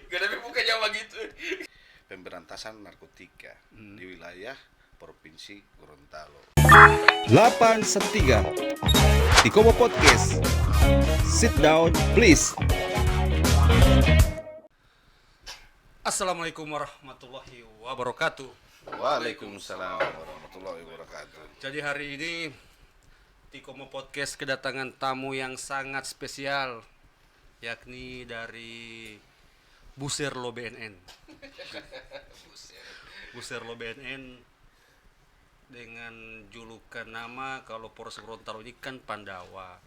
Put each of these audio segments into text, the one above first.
Gak tapi bukan Jawa gitu. Pemberantasan narkotika di wilayah Provinsi Gorontalo. 813 Tikomo Podcast. Sit down please. Assalamualaikum warahmatullahi wabarakatuh. Waalaikumsalam warahmatullahi wabarakatuh. Jadi hari ini Tikomo Podcast kedatangan tamu yang sangat spesial, yakni dari Buserlo BNN. Buserlo BNN dengan julukan nama, kalau Polres Gorontalo ini kan Pandawa.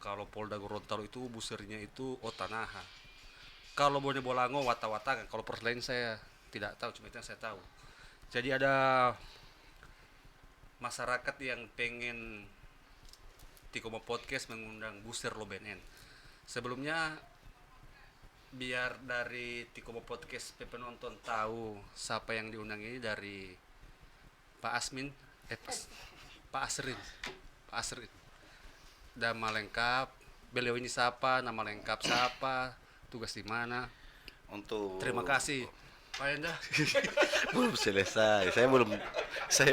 Kalau Polda Gorontalo itu busernya itu Otanaha. Kalau Bone Bolango Wata-Watangan. Kalau Polres lain saya tidak tahu, cuma itu yang saya tahu. Jadi ada masyarakat yang pengen Tikomo Podcast mengundang Buserlo BNN. Sebelumnya biar dari Tikomo Podcast penonton tahu siapa yang diundang ini, dari Pak Asmin, Pak Asrin. Nama lengkap, beliau ini siapa, nama lengkap siapa, tugas di mana. Untuk Terima kasih. Pak Enda. belum selesai. Saya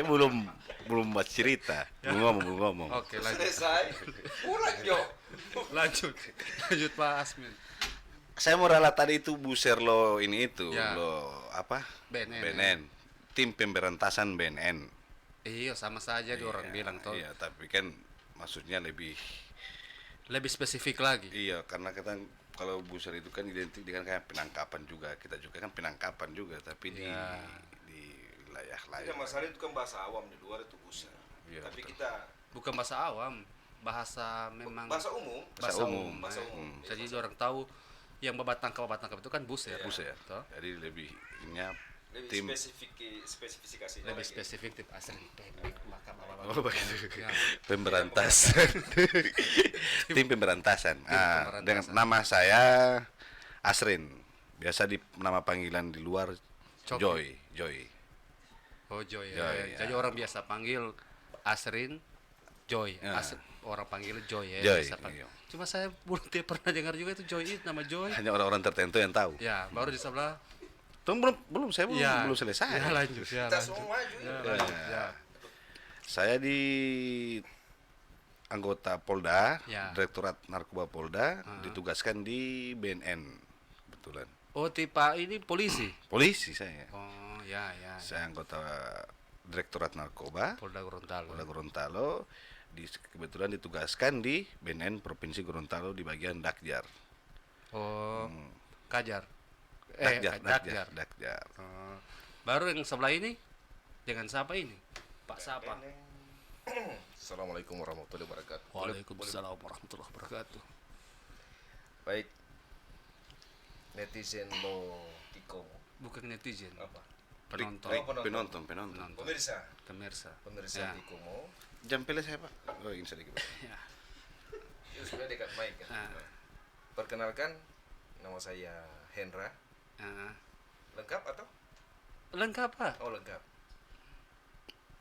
belum buat cerita. Belum ngomong. Oke, lanjut. Selesai. Pulang Jo. Lanjut Pak Asmin. Saya mau ralat tadi itu Buserlo ini itu Ya. lo apa? BNN. BNN. Tim pemberantasan BNN. Iya, sama saja di orang bilang toh. Iya, tapi kan maksudnya lebih Spesifik lagi. iya, karena kita kalau Buser itu kan identik dengan kayak penangkapan juga. Kita juga kan penangkapan juga, tapi Ya. di wilayah lain. Ya masalah itu kan bahasa awam di luar itu buser. Iya, Tapi betul. kita Bukan bahasa awam, bahasa memang bahasa umum. Bahasa umum. Bahasa umum. Jadi orang tahu yang babat tangkap itu kan buser. Buser. Toh? Jadi lebih ininya Lebih tim spesifikasinya Lebih lagi. spesifik tip asli pendek maka Oh, begitu. Ya. Pemberantasan. Tim pemberantasan. pemberantasan. Dengan nama saya Asrin. Biasa di nama panggilan di luar Coki. Joy. Oh, Joy. Joy, Ya. ya. Jadi orang biasa panggil Asrin Joy. Ya. Orang panggil Joy ya. Joy, biasa panggil. iya. Cuma saya belum pernah dengar juga itu Joy, itu nama Joy. Hanya orang-orang tertentu yang tahu. Ya, baru di sebelah. Saya belum selesai. Ya, lanjut. Ya, Kita lanjut. semua maju. Ya, lanjut. Ya. Saya di anggota Polda, Ya. Direktorat Narkoba Polda, ditugaskan di BNN. Kebetulan. Oh, tipe ini polisi. Polisi saya. Oh, ya. Saya anggota Direktorat Narkoba Polda Gorontalo. Polda Gorontalo, kebetulan ditugaskan di BNN Provinsi Gorontalo di bagian Dakjar. Oh, Kajar. Dakjar. Oh. Baru yang sebelah ini dengan siapa ini? Pak siapa? Assalamualaikum warahmatullahi wabarakatuh. Waalaikumsalam warahmatullahi wabarakatuh. Baik. Netizen lo Tikomo. Bukan netizen. Apa? Penonton. Penonton. Pemirsa Ya. Tikomo. Jam pilih saya, Pak. Oh, ini sedikit. Ya. Ya sudah dekat mic kan. Perkenalkan, nama saya Hendra. Ah. Lengkap atau? Lengkap Pak. Oh lengkap.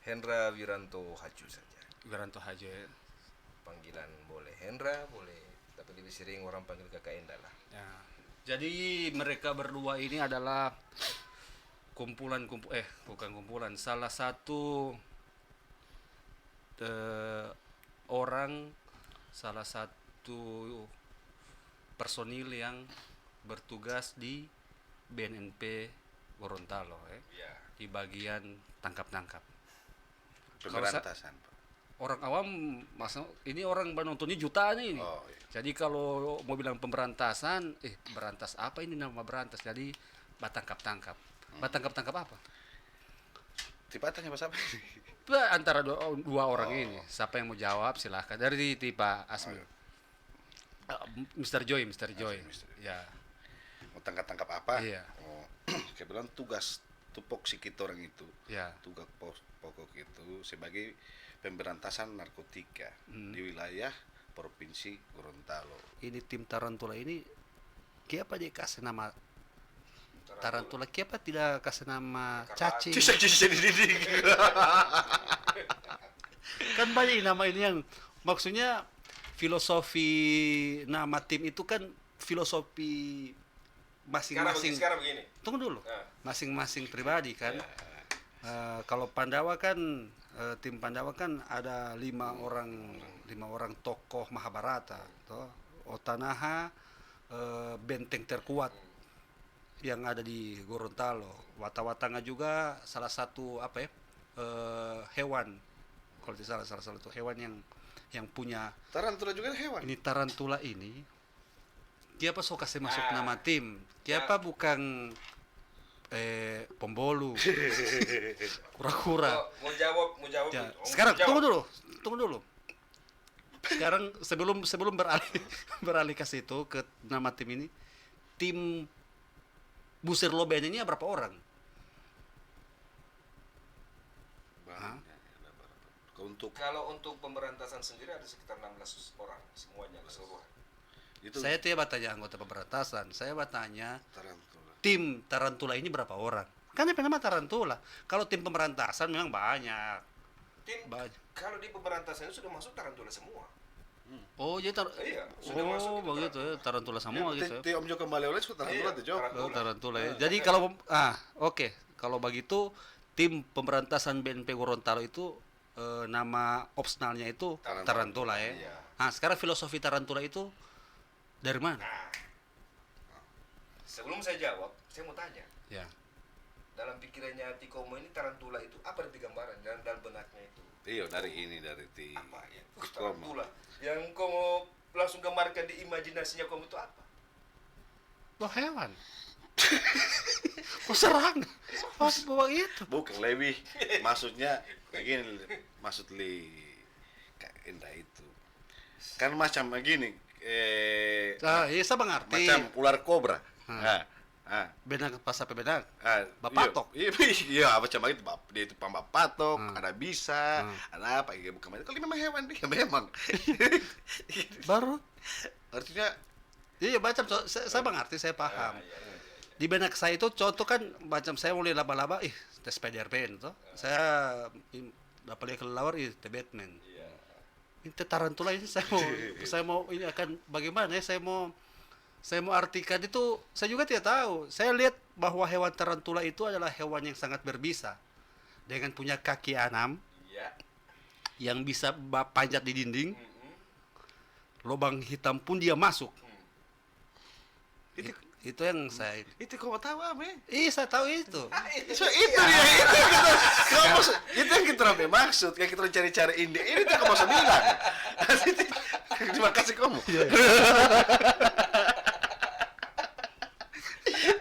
Hendra Wiranto Haju saja. Wiranto Haji. Panggilan boleh Hendra, boleh. Tapi lebih sering orang panggil Kakak Enda lah. Ya. Jadi mereka berdua ini adalah bukan kumpulan, salah satu salah satu personil yang bertugas di BNNP Gorontalo Iya. di bagian tangkap-tangkap. Pemberantasan, Pak. Orang awam ini orang penontonnya jutaan ini. Oh, iya. Jadi kalau mau bilang pemberantasan, berantas apa ini nama berantas? Jadi batangkap-tangkap. Batangkap-tangkap apa? Tipatnya Pak siapa? Antara dua orang ini. Siapa yang mau jawab silahkan. Dari Pak Asmi. Mr. Joy. Mr. Ya. Mau tangkap apa? Iya. Oh, kebetulan tugas tupoksi kita orang itu. Ya. Tugas pokok itu sebagai pemberantasan narkotika di wilayah Provinsi Gorontalo. Ini tim Tarantula ini kenapa dia kasih nama Tarantula? Kenapa tidak kasih nama cacing? Kan banyak nama ini yang maksudnya filosofi nama tim itu kan filosofi Sekarang masing-masing. begini. Tunggu dulu. Ah. Masing-masing pribadi kan. Ya. Kalau Pandawa kan tim Pandawa kan ada 5 orang tokoh Mahabharata, toh. Otanaha, benteng terkuat yang ada di Gorontalo. Wata-Watanga juga salah satu hewan, kalau tidak salah satu hewan yang punya. Tarantula juga hewan. Ini tarantula ini siapa so kasih masuk nama tim, siapa bukan pembolu, kura-kura. Oh, mau jawab. Ya, Oh, sekarang mau jawab. tunggu dulu. Sekarang sebelum beralih ke situ, ke nama tim ini, tim Busir Loben ini berapa orang? Banyak, ada berapa. Untuk Kalau untuk pemberantasan sendiri ada sekitar 16 orang semuanya keseluruhan. itu Saya tidak bertanya anggota pemberantasan, saya bertanya tarantula. tim Tarantula ini berapa orang? Kan apa nama Tarantula? Kalau tim pemberantasan memang banyak. Tim Banyak. kalau di pemberantasan itu sudah masuk tarantula semua. Oh, jadi Iya, sudah masuk itu begitu ya, Tarantula semua gitu ya. Om Jo kembali oleh sudah tarantula Iya, tuh Jo. Oh, Tarantula ya. Jadi kalau oke. Kalau begitu tim pemberantasan BNP Gorontalo itu nama opsionalnya itu Tarantula ya. Iya. Nah, sekarang filosofi Tarantula itu dari mana? Sebelum saya jawab, saya mau tanya. Ya. Dalam pikirannya Tikomo ini tarantula itu apa arti gambaran dalam benaknya itu? Iya dari ti Apa ya? Tikomo. Tarantula. Yang kamu langsung gambarkan di imajinasinya kamu itu apa? Wah, hewan. Kok serang? Oh, bawa itu. Bukan lebih maksudnya begini maksud Kak Indah itu kan macam begini Iya, saya mengerti. macam ular kobra. Benak pas sampai benak. Ah, Bapatok. Iya, macam itu dia itu pambapatok, ada bisa, Hmm. ada apa ya bukan kalau memang hewan dia memang. Baru. Artinya Iya, macam saya mengerti, saya paham. Di benak saya itu contoh kan macam saya mulai laba-laba, the Spider-Man tuh. Saya dapat lihat kelelawar, the Batman. Ini tarantula ini saya mau ini akan bagaimana ya, saya mau artikan itu, saya juga tidak tahu. Saya lihat bahwa hewan tarantula itu adalah hewan yang sangat berbisa dengan punya kaki 6 Iya. yang bisa panjat di dinding. Lubang hitam pun dia masuk. Itu yang saya itu kau tahu apa? saya tahu itu. So, itu dia itu kita kau maksud itu yang kita ramai maksud kayak kita cari-cari ini tuh kau maksud bilang. Terima kasih kamu.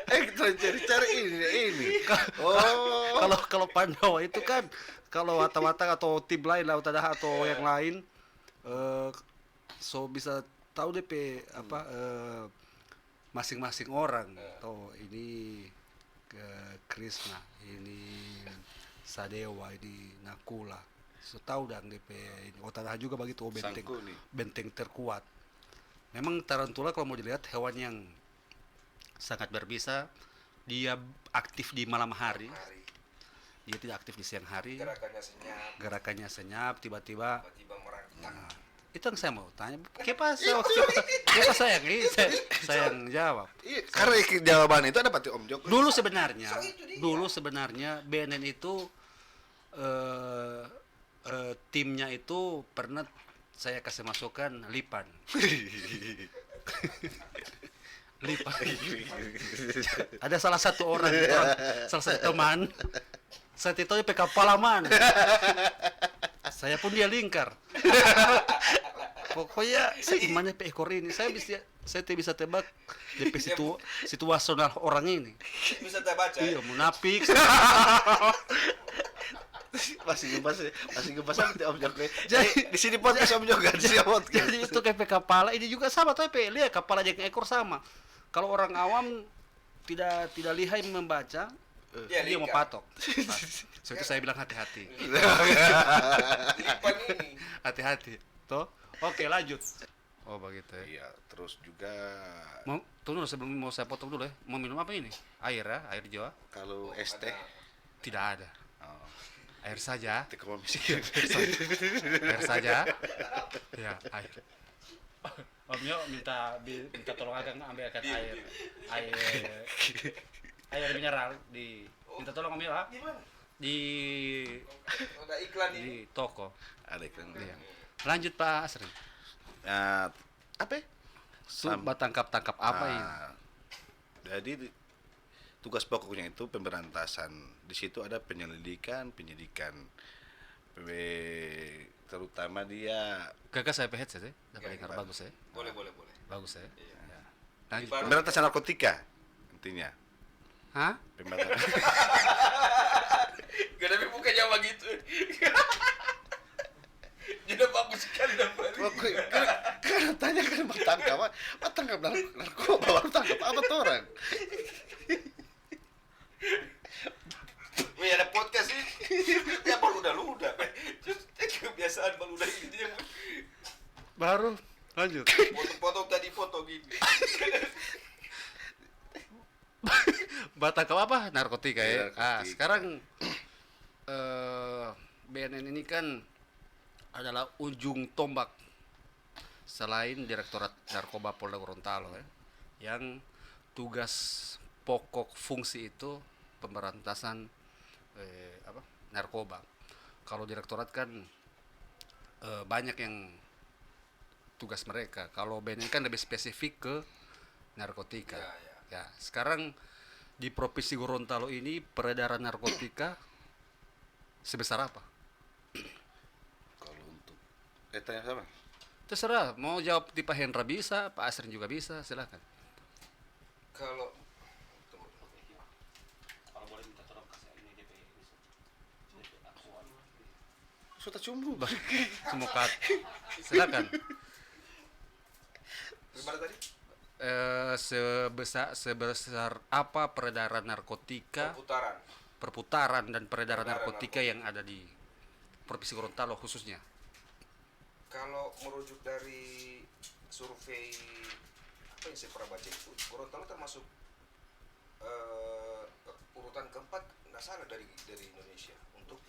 Kita cari-cari ini. Oh. Kalau Pandawa itu kan kalau Wata-Wata atau tim lain lah atau yang lain so bisa tahu DP masing-masing orang. Oh, ini Krishna, ini Sadewa, ini Nakula. So tahu dan DP ini Otanaha juga begitu, Sangkuni. benteng terkuat. Memang tarantula kalau mau dilihat hewan yang sangat berbisa. Dia aktif di malam hari. Dia tidak aktif di siang hari. Gerakannya senyap, tiba-tiba merangkak. itu yang saya mau tanya. Kenapa saya yang jawab? Iya, karena jawaban itu ada pasti Om Joko. Dulu sebenarnya BNN itu timnya itu pernah saya kasih masukan Lipan. Lipan. Ada salah satu teman, saya tahu dia kapalaman. Saya pun dia lingkar. Pokoknya seimannya ekor ini, saya tidak bisa tebak DP situasional orang ini. Bisa saya baca. Iya, munafik. masih ngebahas Om Joko. Jadi di sini podcast Om Joko kan. Jadi itu kayak kepala ini juga sama tuh lihat kepala jeung ekor sama. Kalau orang awam tidak lihai membaca, dia mau patok. So itu saya bilang hati-hati. Lipan ini. Hati-hati. Toh? Oke, lanjut. Oh, begitu ya. Iya, terus juga Tunggu dulu sebelum mau saya potong dulu ya. Mau minum apa ini? Air ya, air Jawa. kalau es teh Tidak ada. Air saja. teh kamu miskin. Air saja. Ya, air. Om Yo minta tolong Agang ambilkan air mineral minta tolong Om Yo Gimana? di Ada iklan ini. di toko. Ada iklan. Iya. Lanjut Pak Asri. Apa ya? Coba tangkap apa ini? Jadi tugas pokoknya itu pemberantasan. Di situ ada penyelidikan, penyidikan. Terutama dia Kakak saya headset ya? Dapat Ya, dengar bagus. bagus ya? Boleh. Bagus ya? Iya. Ya. Lanjut. Baru- pemberantasan narkotika intinya. Hah? Pemberantasan. Gak ada bukan Jawa gitu. Jadi bagus sekali namanya. Kan tanya kan tangkap narkoba baru tangkap apa tuh orang? Wih, ada podcast sih. Ya baludah. Terus kebiasaan baludah gitu yang Baru lanjut. foto tadi foto gitu. Batangkap apa? Narkotika ya. Narkotika. Sekarang BNN ini kan adalah ujung tombak selain Direktorat Narkoba Polda Gorontalo ya, yang tugas pokok fungsi itu pemberantasan narkoba. Kalau direktorat kan banyak yang tugas mereka. Kalau BNN kan lebih spesifik ke narkotika. Ya, sekarang di Provinsi Gorontalo ini peredaran narkotika sebesar apa? Kalau untuk tanya sama. Terserah, mau jawab di Pak Hendra bisa, Pak Asrin juga bisa, silakan. Kalau Kalau boleh minta tolong kasih ini DP Sudah cumbu. semua kat. Silakan. gimana tadi? Sebesar apa peredaran narkotika, perputaran dan peredaran narkotika yang ada di Provinsi Gorontalo khususnya? Kalau merujuk dari survei apa yang saya pernah baca itu, Gorontalo termasuk urutan keempat nggak salah dari Indonesia untuk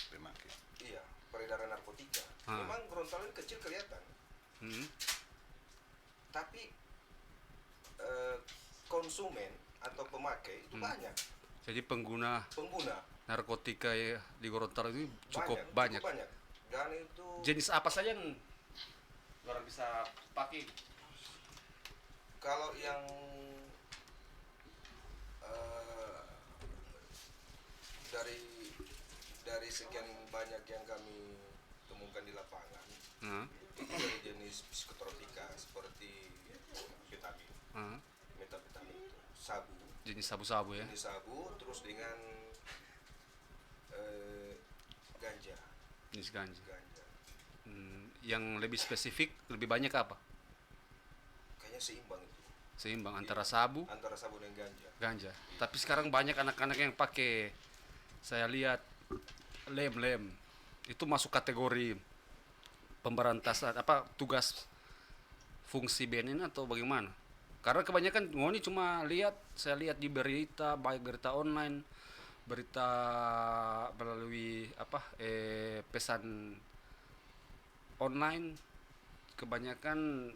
Pemakai. iya peredaran narkotika. Memang Gorontalo ini kecil kelihatan, tapi konsumen atau pemakai itu banyak. Jadi pengguna Pengguna narkotika ya di Gorontalo ini cukup banyak. Dan itu Jenis apa saja yang orang bisa pakai? kalau yang dari sekian banyak yang kami temukan di lapangan, itu dari jenis psikotropika seperti vitamin, metavitamin itu, sabu, Jenis sabu-sabu ya. jenis sabu, terus dengan ganja. Jenis ganja. Yang lebih spesifik lebih banyak apa? Kayaknya seimbang itu Seimbang antara sabu, antara sabu dan ganja. ganja. Tapi sekarang banyak anak-anak yang pakai, saya lihat lem itu masuk kategori pemberantasan apa tugas fungsi BNN atau bagaimana? Karena kebanyakan ngoni cuma saya lihat di berita, baik berita online, berita melalui pesan online, kebanyakan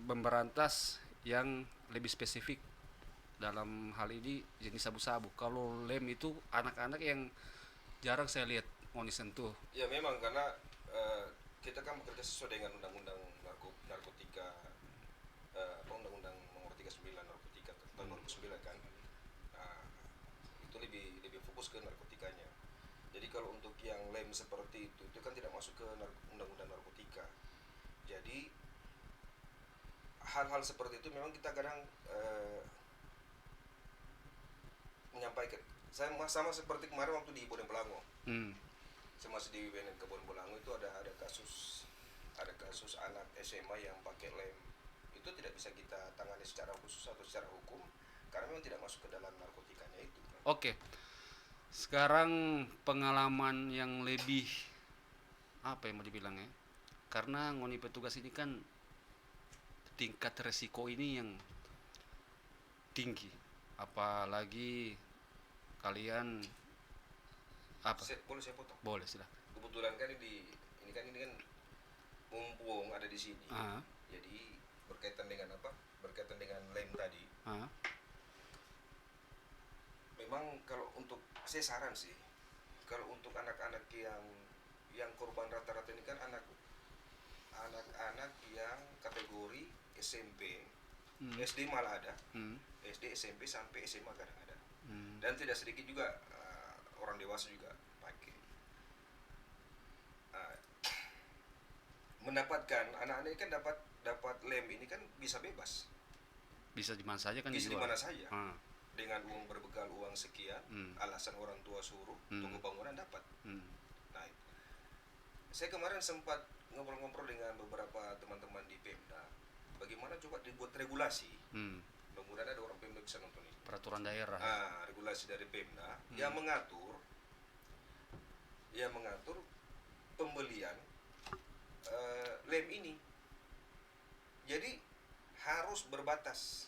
memberantas yang lebih spesifik dalam hal ini jenis sabu-sabu. Kalau lem itu anak-anak yang jarang saya lihat ngoni sentuh. Ya memang karena kita kan bekerja sesuai dengan undang-undang narkotika, undang-undang nomor 39 narkotika tahun 2009 kan. Nah, itu lebih fokus ke narkotikanya. Jadi kalau untuk yang lem seperti itu kan tidak masuk ke undang-undang narkotika. Jadi hal-hal seperti itu memang kita kadang menyampaikan. Saya sama seperti kemarin waktu di Bodeng Belango. Saya masih di BNN Kebon Bolango itu ada kasus anak SMA yang pakai lem. Itu tidak bisa kita tangani secara khusus atau secara hukum karena memang tidak masuk ke dalam narkotikanya itu. Oke. Sekarang pengalaman yang lebih apa yang mau dibilang ya? Karena ngoni petugas ini kan tingkat resiko ini yang tinggi. Apalagi kalian apa? Boleh saya potong? Boleh, silakan. Kebetulan kan ini kan mumpung ada di sini, jadi berkaitan dengan apa? Berkaitan dengan lem tadi. Memang kalau untuk saya saran sih, kalau untuk anak-anak yang korban rata-rata ini kan anak-anak yang kategori SMP, SD malah ada, SD, SMP sampai SMA kadang ada, dan tidak sedikit juga orang dewasa juga pakai. Mendapatkan anak-anak ini kan dapat lem ini kan bisa bebas, Bisa di mana saja kan bisa di dijual. mana saja. Dengan uang berbekal uang sekian, alasan orang tua suruh, tunggu bangunan dapat. Nah, saya kemarin sempat ngobrol-ngobrol dengan beberapa teman-teman di Pemda. Bagaimana coba dibuat regulasi? Mudah-mudahan ada orang Pemda bisa nonton ini. Peraturan daerah. Regulasi dari Pemda yang mengatur pembelian lem ini. Jadi harus berbatas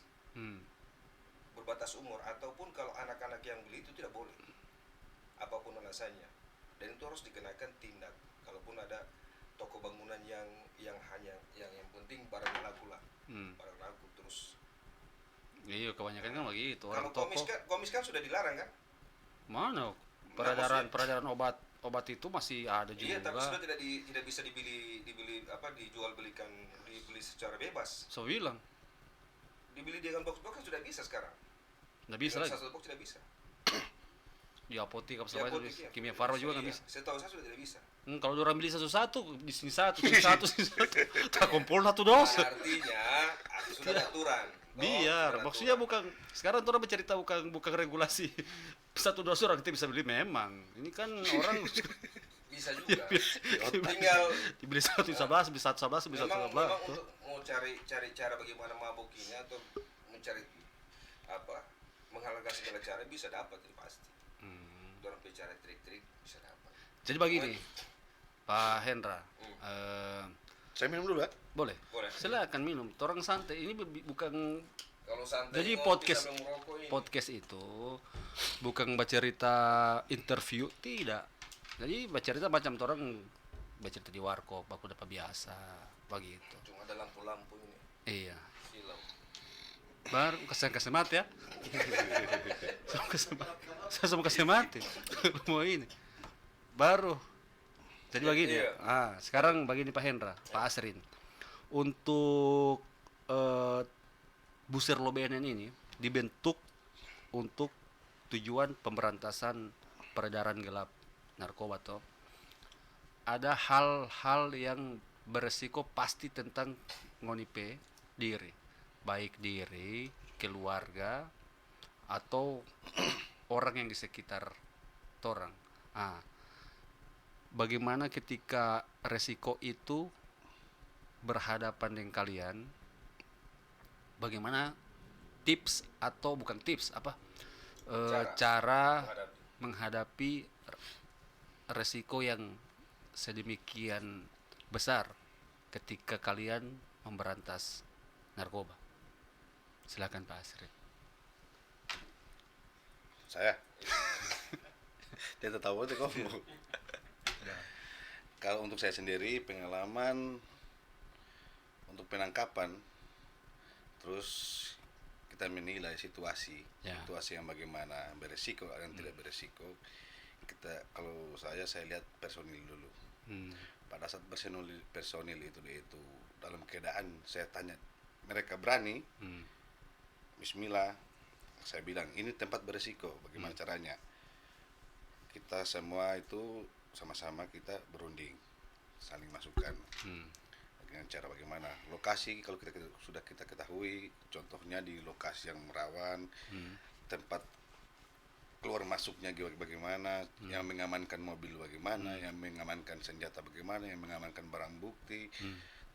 umur, ataupun kalau anak-anak yang beli itu tidak boleh, apapun alasannya, dan itu harus dikenakan tindak. Kalaupun ada toko bangunan yang penting barang laku lah, barang laku terus. Iya, kebanyakan kan begitu. Orang Kalau toko komis kan sudah dilarang kan? mana peredaran obat itu masih ada juga. Iya, tapi sudah tidak bisa dibeli secara bebas. So bilang Dibeli dengan box-box kan sudah bisa sekarang. nggak bisa Dengan lagi. satu box tidak bisa. Di apotek apa Di sebagainya apotek, bisa. iya. Kimia Farma juga nggak Iya, bisa. setahu saya sudah tidak bisa. Kalau orang beli satu-satu, di sini satu, sini satu, tak kumpul satu dos. Artinya sudah ada aturan. Biar, Sudah ada maksudnya aturan. bukan sekarang tuh orang bercerita bukan regulasi satu dos orang kita bisa beli memang. Ini kan orang Bisa juga. Tinggal dibeli satu 11, beli satu 11, beli satu memang 11. untuk mau cari cara bagaimana mabukinya atau mencari menghalalkan segala cara bisa dapat itu pasti. Orang bicara trik-trik bisa dapat. Jadi begini, Pak Hendra, Saya minum dulu, Pak. boleh? Boleh. Silakan minum. Orang santai. Ini bukan. Kalau santai Jadi ngopi sambil merokok ini. podcast itu bukan bercerita interview, tidak. Jadi bercerita macam orang bercerita di warkop, aku dapat biasa, begitu. Cuma ada lampu-lampu ini. Iya. Silau. Baru kasih mati ya. Saya sama kasih mati. Mau ini. Baru. Jadi begini. Iya. Sekarang begini Pak Hendra, Pak Asrin. Untuk Buser Lo BNN ini dibentuk untuk tujuan pemberantasan peredaran gelap narkoba toh. Ada hal-hal yang beresiko pasti tentang ngonipe diri, baik diri, keluarga, atau orang yang di sekitar orang. Bagaimana ketika resiko itu berhadapan dengan kalian? Bagaimana tips atau bukan tips cara menghadapi resiko yang sedemikian besar ketika kalian memberantas narkoba? Silakan Pak Asri. Saya. Dia tertawa tuh kok. Kalau untuk saya sendiri pengalaman untuk penangkapan, terus kita menilai situasi yang bagaimana, beresiko dan tidak beresiko. Kalau saya lihat personil dulu. Pada saat personil itu dalam keadaan saya tanya mereka berani, Bismillah, saya bilang ini tempat beresiko, bagaimana caranya? Kita semua itu sama-sama kita berunding, saling masukan dengan cara bagaimana. Lokasi kalau sudah kita ketahui, contohnya di lokasi yang rawan, tempat keluar masuknya bagaimana, yang mengamankan mobil bagaimana, yang mengamankan senjata bagaimana, yang mengamankan barang bukti,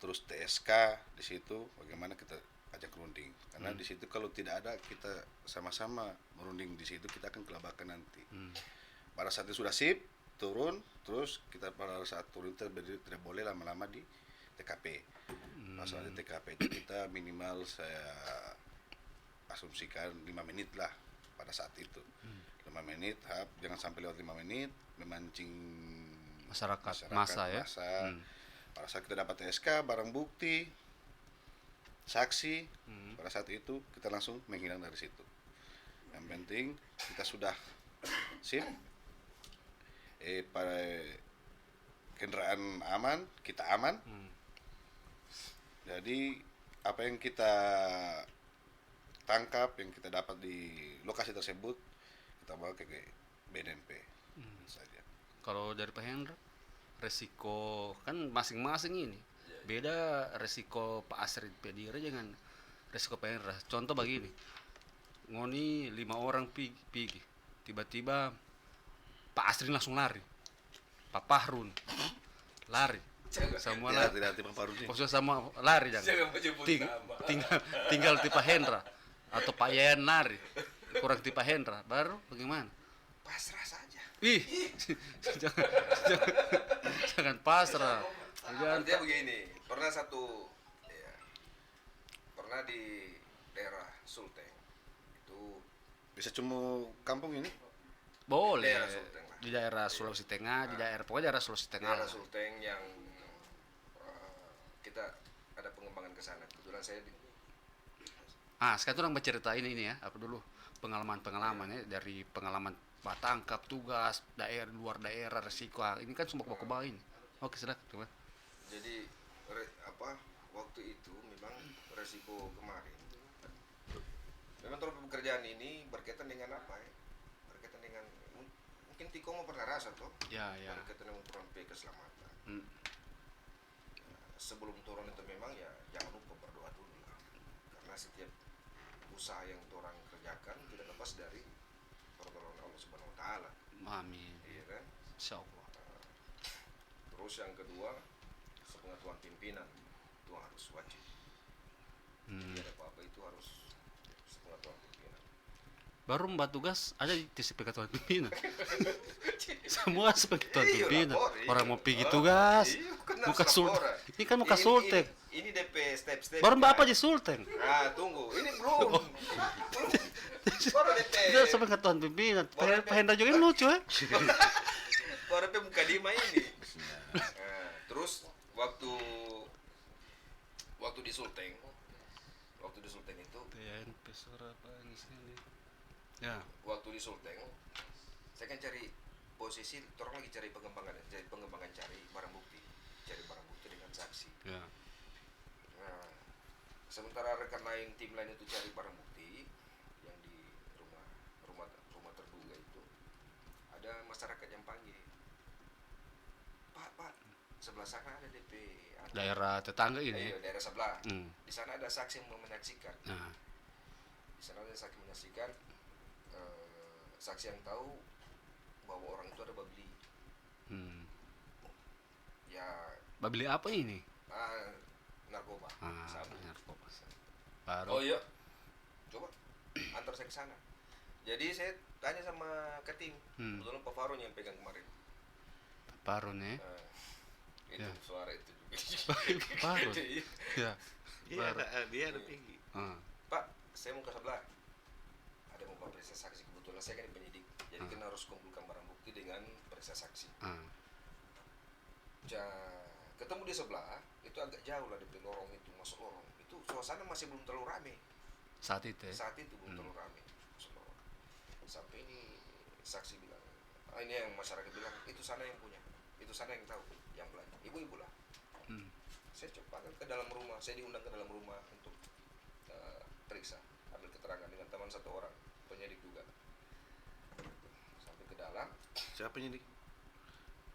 terus TSK di situ bagaimana kita ajak runding. Karena di situ kalau tidak ada kita sama-sama merunding di situ, kita akan kelabakan nanti. Pada saat itu sudah sip, turun, terus kita pada saat turun tidak boleh lama-lama di TKP. Masalah di TKP itu kita minimal saya asumsikan 5 menit lah pada saat itu. 5 menit, jangan sampai lewat 5 menit, memancing masyarakat massa ya. pada saat kita dapat SK, barang bukti, saksi, pada saat itu kita langsung menghilang dari situ. Yang penting kita sudah SIM, pada kendaraan aman, kita aman. Jadi apa yang kita tangkap, yang kita dapat di lokasi tersebut, kita bawa ke BNNP saja. Kalau dari Pak Hendra, resiko kan masing-masing ini beda, resiko Pak Asri Pedire dengan resiko Pak Hendra. Contoh begini, ngoni 5 orang pergi, tiba-tiba Pak Asri langsung lari, Pak Pahrun lari, semua lari, Tidak Pak Parudi. maksudnya sama lari jangan. Tinggal di Pak Hendra atau Pak Yayan lari, kurang di Pak Hendra, baru bagaimana? Pasrah saja. Ih, jangan pasrah. Jangan. Artinya begini, pernah di daerah Sulteng itu Bisa cuma kampung ini? Boleh daerah Sulteng lah. di daerah Sulawesi Tengah, di daerah pokoknya daerah Sulawesi Tengah. Daerah lah. Sulteng yang kita ada pengembangan ke sana. Kebetulan saya Sekarang orang bercerita ini ya, apa dulu pengalaman ya, dari pengalaman Pak tangkap tugas daerah luar daerah resiko. Ini kan semua bawa ini. Oke, silakan coba. jadi waktu itu memang resiko kemarin. Memang terus pekerjaan ini berkaitan dengan apa ya? Berkaitan dengan mungkin Tiko mau pernah rasa tuh. Ya. Berkaitan dengan turun keselamatan. Hmm. Sebelum turun itu memang ya jangan lupa berdoa dulu lah. Karena setiap usaha yang orang kerjakan tidak lepas dari pertolongan Allah Subhanahu wa taala. Amin. Iya kan? Insyaallah. Terus yang kedua, sepengetahuan pimpinan itu harus wajib. Jadi ada apa-apa itu harus sepengetahuan pimpinan. Baru mbak tugas ada di sepengetahuan pimpinan. Semua sepengetahuan Iya, pimpinan. lapor, iya. Orang mau pergi tugas. Iya, kan Muka harus sulteng. laporan. Ini kan muka sulteng. Ini DP step-step. Baru mbak kan? apa aja sulteng? Nah, tunggu. Ini belum. Baru DP. Itu sepengetahuan pimpinan. Pak Hendra juga ini lucu ya. Baru DP buka lima ini. Nah, terus waktu di Sulteng. Waktu di Sulteng itu PNP suara apa ini sini. Ya. waktu di Sulteng saya kan cari posisi, orang lagi cari pengembangan cari barang bukti dengan saksi. Ya. Nah, sementara rekan lain, tim lain itu cari barang bukti yang di rumah terduga itu, ada masyarakat yang panggil, Pak, sebelah sana ada DP, Daerah tetangga ini. iya, daerah sebelah. Hmm. Di sana ada saksi yang menyaksikan. Nah. Di sana ada saksi menyaksikan, saksi yang tahu bahwa orang itu ada babli. Ya, Babili apa ini? narkoba. Sabu. Narkoba. Baru. Oh iya, coba antar saya ke sana. Jadi saya tanya sama ke tim, kebetulan Pak Farun yang pegang kemarin. Baru nih. Itu Ya. suara itu juga. Baru. Iya. Ya. Dia ada tinggi. Pak, saya mau ke sebelah. Ada mau periksa saksi, kebetulan saya kan penyidik. Jadi kan harus kumpulkan barang bukti dengan periksa saksi. Ketemu di sebelah, itu agak jauh lah dari lorong itu, masuk lorong. Itu suasana masih belum terlalu rame. Saat itu. Saat itu belum terlalu rame. Masuk lorong. Sampai ini saksi bilang, ini yang masyarakat bilang, itu sana yang punya. Itu sana yang tahu, yang belanja. Ibu-ibu lah. Saya cepat ke dalam rumah, saya diundang ke dalam rumah untuk periksa, ambil keterangan dengan teman satu orang, penyidik juga. Sampai ke dalam, Siapa ini?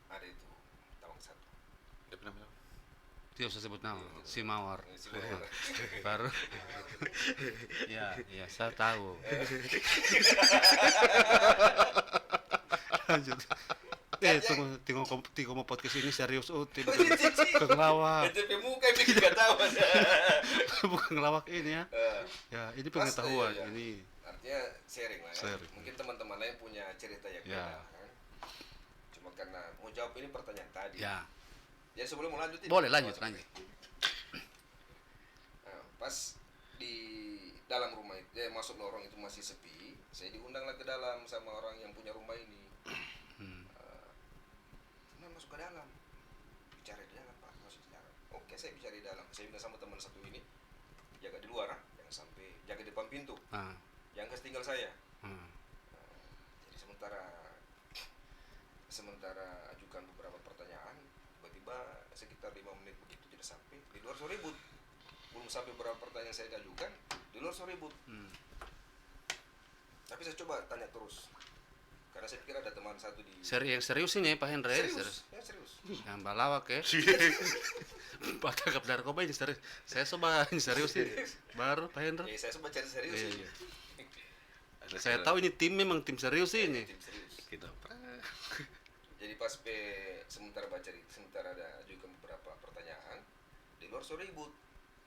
ada itu tawang satu. Dia pernah bilang. Tidak usah sebut nama. Si Mawar. Si Mawar. Baru. Ya, saya tahu. Lanjut. Tunggu podcast ini serius bukan ngelawak. Itu muka yang bikin gak tahu. Bukan ngelawak ini ya. Ya, ini pengetahuan Iya. ini. Artinya sharing lah ya. Sharing. Mungkin teman-teman lain punya cerita yang Ya. beda kan. Cuma karena mau jawab ini pertanyaan tadi. Ya. Jadi sebelum mau lanjut ini. Boleh lanjut. Nah, pas di dalam rumah itu, masuk lorong itu masih sepi. Saya diundanglah ke dalam sama orang yang punya rumah ini. Masuk ke dalam, bicara di dalam Pak, masuk ke dalam. oke saya bicara di dalam. Saya bilang sama teman satu ini, jaga di luar, jangan sampai jaga depan pintu, jangan kasih tinggal saya. Jadi sementara ajukan beberapa pertanyaan, tiba-tiba sekitar 5 menit begitu tidak sampai, di luar so ribut. Belum sampai beberapa pertanyaan saya ajukan, di luar so ribut. Tapi saya coba tanya terus, karena saya pikir ada teman satu di Yang serius ini Pak Hendra. serius. Yang balawak ya. Pak kakap narkoba ini serius. Saya coba ini serius ini. Baru Pak Hendra. saya coba cari serius Iya, ini. iya. Saya tahu ini tim memang tim serius ini. Tim serius. Kita Jadi pas sementara ada ajukan beberapa pertanyaan, di luar so ribut.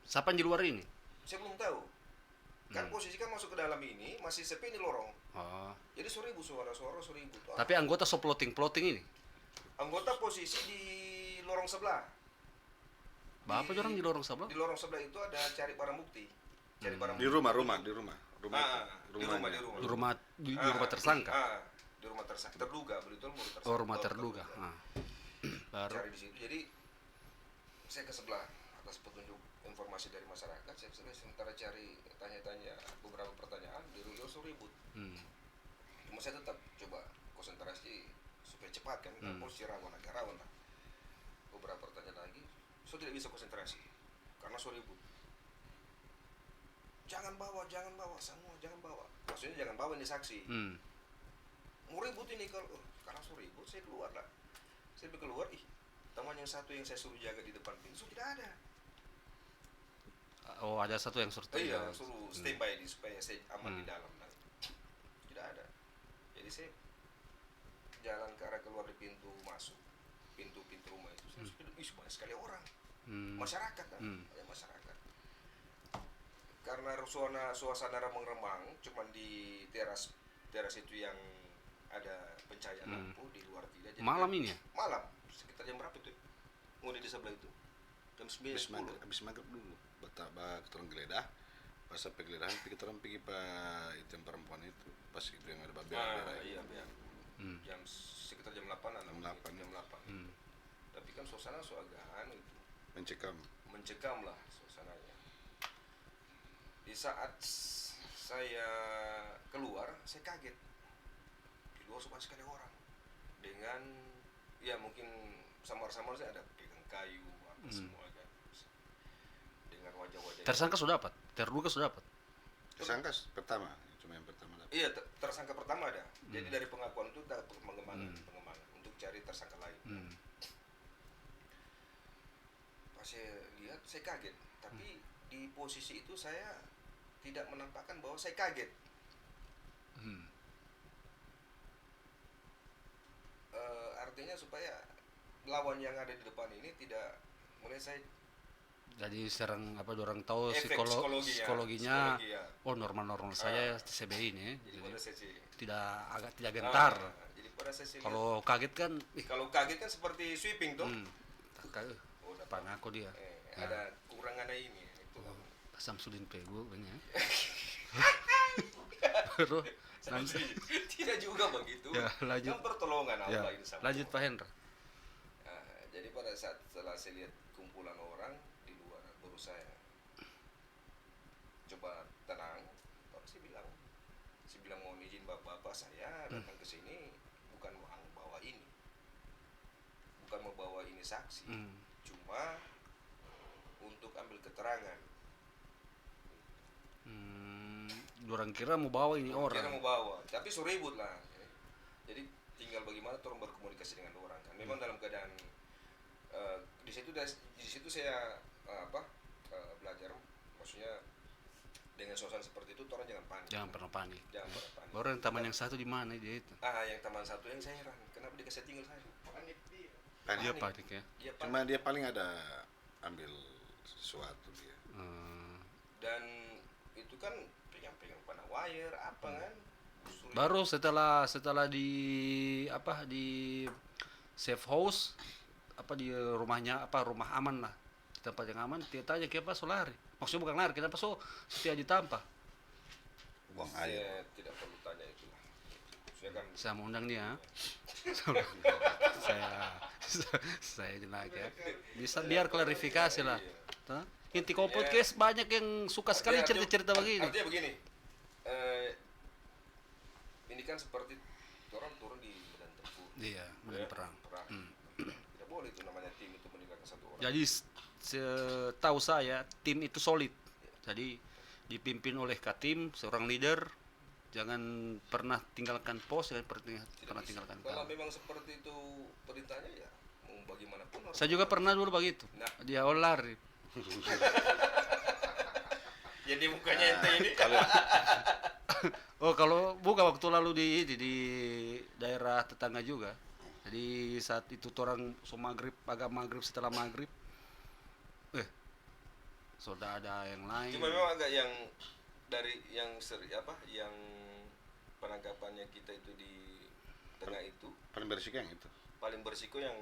Siapa yang di luar ini? Saya belum tahu. Kan posisi kan masuk ke dalam ini masih sepi di lorong. Oh. Jadi so ribut, suara-suara so ribut. Tapi anggota so plotting ini. Anggota posisi di lorong sebelah. Bapak orang di lorong sebelah? Di lorong sebelah itu ada cari barang bukti. Cari barang di bukti. rumah. Di rumah tersangka. Di rumah tersangka. Terduga, betul tersangka. Oh, rumah terduga. Baru. Cari di situ. Jadi saya ke sebelah atas petunjuk informasi dari masyarakat. Saya sementara cari tanya-tanya beberapa pertanyaan di luar so ribut. Cuma saya tetap coba konsentrasi supaya cepat kan. Posisi agak rawan lah. Beberapa pertanyaan lagi, so tidak bisa konsentrasi karena so ribut. Jangan bawa semua, jangan bawa. Maksudnya jangan bawa ini saksi. Mau ribut ini karena so ribut saya keluar lah. Saya keluar, teman yang satu yang saya suruh jaga di depan pintu so tidak ada. Oh, ada satu yang suruh. Iya, suruh standby supaya saya aman di dalam. Tidak ada. Jadi saya jalan ke arah keluar di pintu masuk, pintu rumah itu. Saya banyak sekali orang, masyarakat kan, banyak masyarakat. Karena suasana remang-remang, cuman di teras itu yang ada pencahayaan lampu, di luar tidak. Jadi Malam ini ya? Malam, sekitar jam berapa itu? Mulai di sebelah itu. Jam 9. habis maghrib dulu kita orang geledah, pas sampai geledahan kita orang pergi itu yang perempuan itu pas itu yang ada babi iya. Jam sekitar jam 8-an. Jam 8. Tapi kan suasana so agak itu mencekam lah suasananya. Di saat saya keluar, saya kaget. Di luar so banyak sekali orang. Dengan ya mungkin samar-samar saya ada pegang kayu apa semua kan. Dengan wajah-wajah. Tersangka sudah dapat? Terduga sudah dapat? tersangka pertama, cuma yang pertama dapat. Iya, tersangka pertama ada. Jadi dari pengakuan itu dapat pengembangan untuk cari tersangka lain. Pas saya lihat, saya kaget. Tapi di posisi itu saya tidak menampakkan bahwa saya kaget. Artinya supaya lawan yang ada di depan ini tidak mulai saya Jadi serang orang tahu efek psikologinya. ya. Oh, normal saya CBI ini. Jadi pada sesi tidak gentar. Jadi pada sesi Kalau kaget kan kalau kaget kan seperti sweeping tuh. Oh, depan aku dia. Ada kurangannya ini itu. Samsudin Pego banyak. Baru tidak juga begitu. Ya, lanjut. Kan pertolongan Allah ini sama. Lanjut Pak Hendra. Jadi pada saat setelah saya lihat kumpulan orang di luar, baru saya coba tenang. Baru saya bilang mohon izin bapak-bapak, saya datang ke sini bukan mau bawa ini, bukan mau bawa ini saksi, cuma untuk ambil keterangan. Orang kira mau bawa ini orang. Kira mau bawa, tapi so ribut lah. Jadi tinggal bagaimana orang berkomunikasi dengan orang kan. Memang dalam keadaan di situ saya belajar, maksudnya dengan suasana seperti itu orang jangan panik. Jangan pernah panik. Baru yang teman yang satu di mana dia itu? Yang teman satu yang saya heran, kenapa dikasih tinggal saya? Panik dia. Dia panik ya. Cuma dia paling ada ambil sesuatu dia. Dan itu kan pegang panah wire apa kan? Baru setelah di safe house di rumahnya rumah aman lah, di tempat yang aman, dia tanya kenapa so lari, maksudnya bukan lari, kenapa so setia ditampah. Buang air. Saya tidak perlu tanya itu lah. Saya mau undang dia. saya jenak ya. Bisa biar klarifikasi lah. Tuh. Inti Komo Podcast banyak yang suka sekali cerita-cerita begini. Artinya begini, ini kan seperti orang turun di medan tempur. Iya, medan perang. Tidak boleh itu namanya tim itu meninggalkan satu orang. Jadi setahu saya tim itu solid. Jadi dipimpin oleh Katim, seorang leader. Jangan pernah tinggalkan pos, jangan pernah tinggalkan Kalau kawan. memang seperti itu perintahnya ya mau bagaimanapun harus. Saya juga pernah dulu begitu. Nah. Dia lari. Jadi mukanya ente ini. Oh, kalau buka waktu lalu di daerah tetangga juga. Jadi saat itu orang agak maghrib setelah maghrib, sudah ada yang lain. Cuma memang agak yang dari yang yang penangkapannya kita itu di tengah itu Paling berisiko yang itu. paling berisiko yang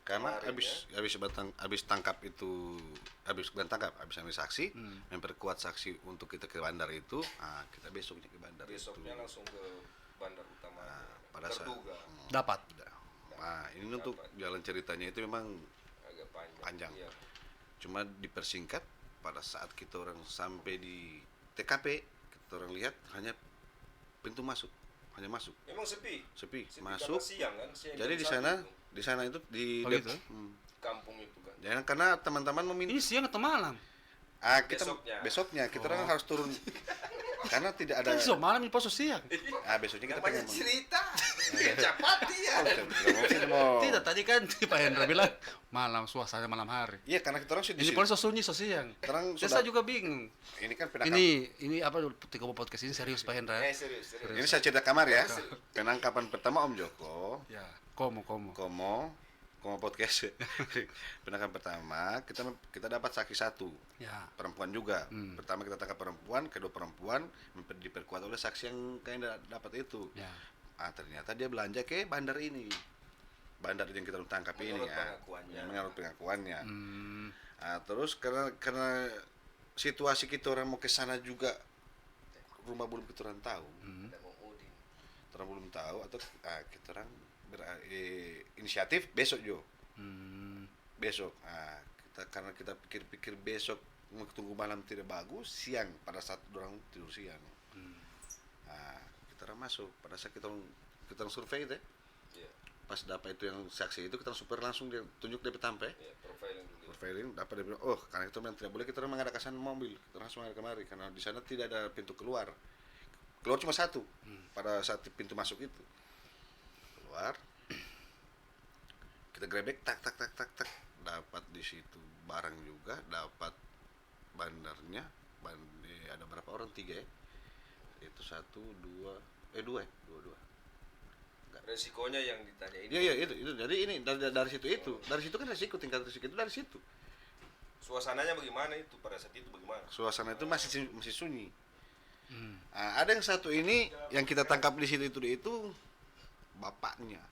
Karena kemarin habis tangkap itu, habis ambil saksi, memperkuat saksi untuk kita ke bandar itu, kita besoknya ke bandar besoknya itu. langsung ke bandar utama pada saat terduga. Dapat. Nah, ini untuk jalan ceritanya itu memang Agak panjang. Iya. Cuma dipersingkat pada saat kita orang sampai di TKP, kita orang lihat hanya pintu masuk, hanya masuk. Memang sepi Masuk. karena siang kan, siang Jadi jam 1 itu, di sana itu di Oh gitu? kampung itu kan. Jangan karena teman-teman meminta Ini siang atau malam? kita Besoknya. besoknya kita orang harus turun karena tidak ada Kan besok malam ini pos siang. besoknya kita Namanya pengen cerita. Capati ya. Tidak, tadi kan Pak Hendra bilang malam, suasana malam hari. Iya, karena kita orang Ini paling sunyi siang. Terang Saya juga bingung. ini kan penangkapan. Ini apa Komo Podcast ini serius Pak Hendra? Serius. Ini saya cerita kamar ya. Penangkapan pertama Om Joko, Ya, Komo. Komo Podcast. Penangkapan pertama kita dapat saksi satu, Ya. perempuan juga. Pertama kita tangkap perempuan, kedua perempuan diperkuat oleh saksi yang kayaknya dapat itu. Ya. Ternyata dia belanja ke bandar ini. Bandar yang kita tangkap ini Menurut ya. pengakuannya. Menurut pengakuannya. Hmm. Terus karena situasi kita orang mau ke sana juga rumah belum kita orang tahu. Ada mau Udin. Kita orang belum tahu atau kita orang inisiatif besok Jo. Besok. Karena kita pikir-pikir besok mau tunggu malam tidak bagus, siang pada saat orang tidur siang. Kita orang masuk pada saat kita orang survei itu. Iya. Pas dapat itu yang saksi itu kita super langsung dia tunjuk DP tampe. Iya, profiling dulu. Profiling dapat dia bilang, karena itu memang tidak boleh kita orang mengadakan mobil, kita langsung ada kemari karena di sana tidak ada pintu keluar cuma satu pada saat pintu masuk itu keluar kita grebek tak dapat di situ barang juga, dapat bandarnya ada berapa orang, 3 ya itu 2 Resikonya yang ditanya ini. iya itu jadi ini dari situ kan resiko, tingkat resiko itu dari situ. Suasananya bagaimana itu pada saat itu bagaimana? Suasana itu masih sunyi. Ada yang satu ini yang kita tangkap di situ itu bapaknya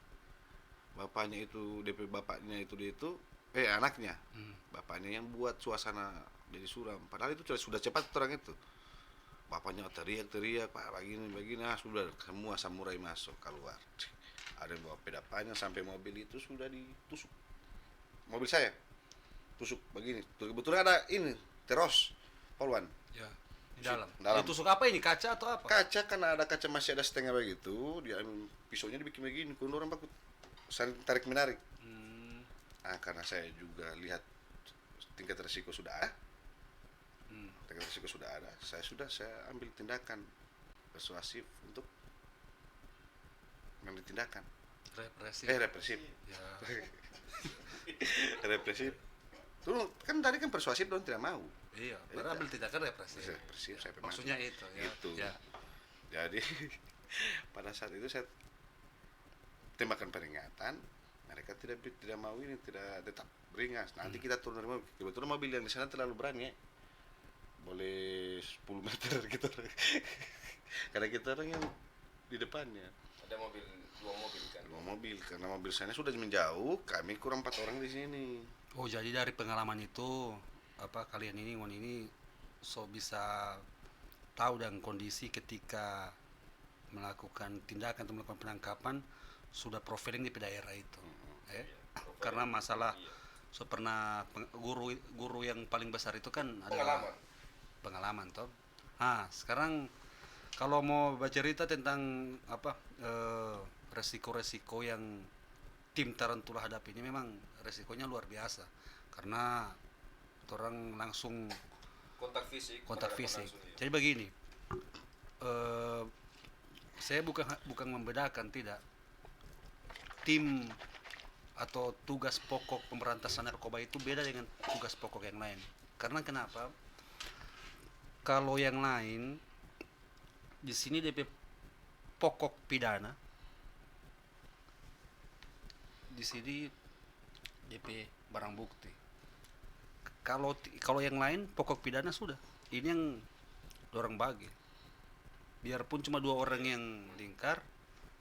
itu DP bapaknya itu anaknya. Bapaknya yang buat suasana jadi suram. Padahal itu sudah cepat orang itu. Bapaknya teriak Pak begini sudah semua samurai masuk keluar. Ada yang bawa pedapanya sampai mobil itu sudah ditusuk. Mobil saya tusuk begini. Kebetulan ada ini teros polwan. Ya. Di dalam. Dalam. Ditusuk apa ini? Kaca atau apa? Kaca karena ada kaca masih ada setengah begitu, dia pisaunya dibikin begini, kuno orang baku saling tarik menarik. Karena saya juga lihat tingkat resiko sudah ada. Tingkat resiko sudah ada. Saya ambil tindakan persuasif untuk mengambil tindakan. Represif. Ya. Represif. Tuh kan tadi kan persuasif dong tidak mau. Iya, karena ambil tindakan represif. Represif saya Maksudnya itu ya. Itu. Ya. Jadi pada saat itu saya tembakan peringatan, mereka tidak mau ini, tidak tetap beringas. Nanti kita turun dari mobil. Kebetulan mobil yang di sana terlalu berani ya. Boleh 10 meter gitu. Karena kita orang yang di depannya. Ada dua mobil kan. Dua mobil, karena mobil sana sudah menjauh, kami kurang 4 orang di sini. Oh, jadi dari pengalaman itu kalian ini bisa tahu dan kondisi ketika melakukan tindakan atau melakukan penangkapan sudah profiling di daerah itu. Karena masalah so pernah guru yang paling besar itu kan adalah pengalaman toh. Sekarang kalau mau bercerita tentang resiko-resiko yang tim Tarantula hadapi ini, memang resikonya luar biasa karena orang langsung kontak fisik. Jadi begini, saya bukan membedakan, tidak. Tim atau tugas pokok pemberantasan narkoba itu beda dengan tugas pokok yang lain. Karena kenapa? Kalau yang lain di sini DP pokok pidana, di sini DP barang bukti. Kalau yang lain pokok pidana sudah, ini yang dorang bagi. Biarpun cuma 2 orang yang lingkar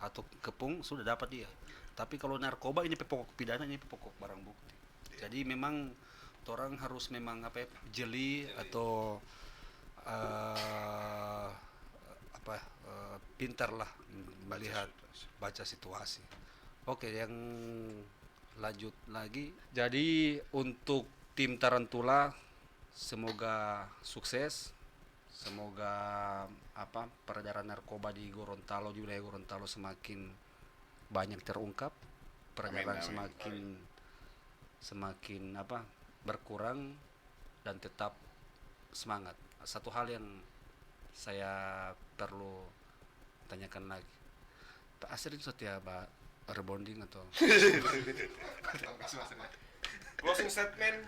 atau kepung sudah dapat dia. Tapi kalau narkoba ini pokok pidana, ini pokok barang bukti. Jadi memang orang harus memang jeli atau pintar lah melihat, baca situasi. Oke, yang lanjut lagi. Jadi untuk tim Tarantula semoga sukses. Semoga peredaran narkoba di Gorontalo, di wilayah Gorontalo semakin banyak terungkap, peredaran semakin berkurang dan tetap semangat. Satu hal yang saya perlu tanyakan lagi, Pak Asri itu setia Pak rebonding atau closing statement.